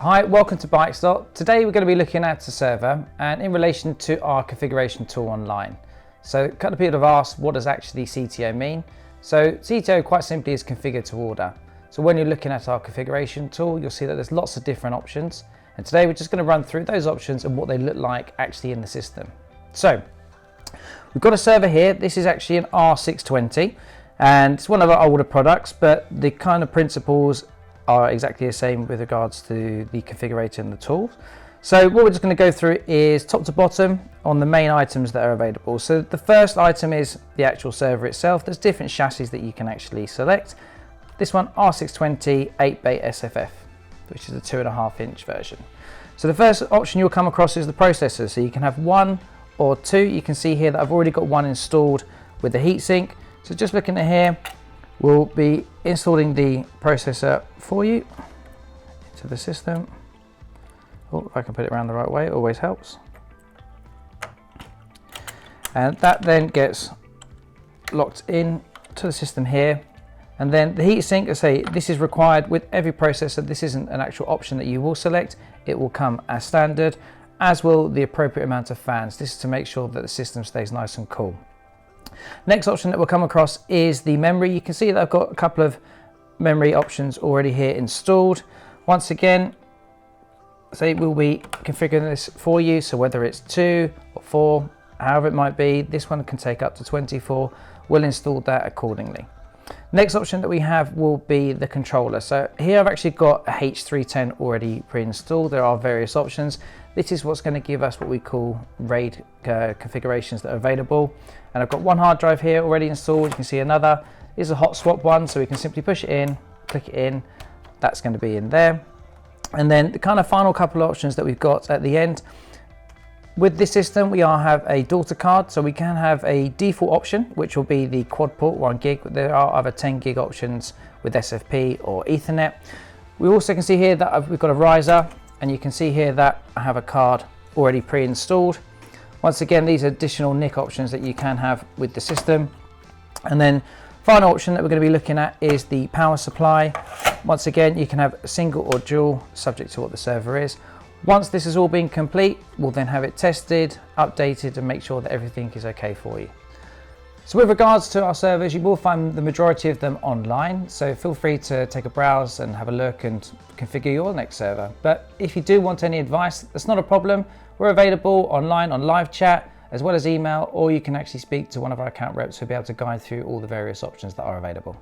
Hi, welcome to Bytestock. Today we're going to be looking at a server and in relation to our configuration tool online. So a couple of people have asked, what does actually CTO mean? So CTO quite simply is configure to order. So when you're looking at our configuration tool, you'll see that there's lots of different options. And today we're just going to run through those options and what they look like actually in the system. So we've got a server here. This is actually an R620 and it's one of our older products, but the kind of principles are exactly the same with regards to the configurator and the tools. So what we're just going to go through is top to bottom on the main items that are available. So the first item is the actual server itself. There's different chassis that you can actually select. This one, R620 8-bay SFF, which is a 2.5-inch version. So the first option you'll come across is the processor. So you can have one or two. You can see here that I've already got one installed with the heatsink. So just looking at here, we'll be installing the processor for you into the system. Oh, if I can put it around the right way, it always helps. And that then gets locked in to the system here. And then the heatsink, I say, this is required with every processor. This isn't an actual option that you will select. It will come as standard, as will the appropriate amount of fans. This is to make sure that the system stays nice and cool. Next option that we'll come across is the memory. You can see that I've got a couple of memory options already here installed. Once again, say we'll be configuring this for you. So whether it's 2 or 4, however it might be, this one can take up to 24. We'll install that accordingly. Next option that we have will be the controller. So here I've actually got a H310 already pre-installed. There are various options. This is what's going to give us what we call RAID configurations that are available. And I've got one hard drive here already installed. You can see another is a hot swap one, so we can simply push it in, click it in. That's going to be in there. And then the kind of final couple of options that we've got at the end. With this system, we have a daughter card, so we can have a default option, which will be the quad port 1 gig. There are other 10 gig options with SFP or Ethernet. We also can see here that we've got a riser, and you can see here that I have a card already pre-installed. Once again, these are additional NIC options that you can have with the system. And then final option that we're going to be looking at is the power supply. Once again, you can have a single or dual, subject to what the server is. Once this has all been complete, we'll then have it tested, updated, and make sure that everything is okay for you. So with regards to our servers, you will find the majority of them online, so feel free to take a browse and have a look and configure your next server. But if you do want any advice, that's not a problem. We're available online on live chat, as well as email, or you can actually speak to one of our account reps who'll be able to guide through all the various options that are available.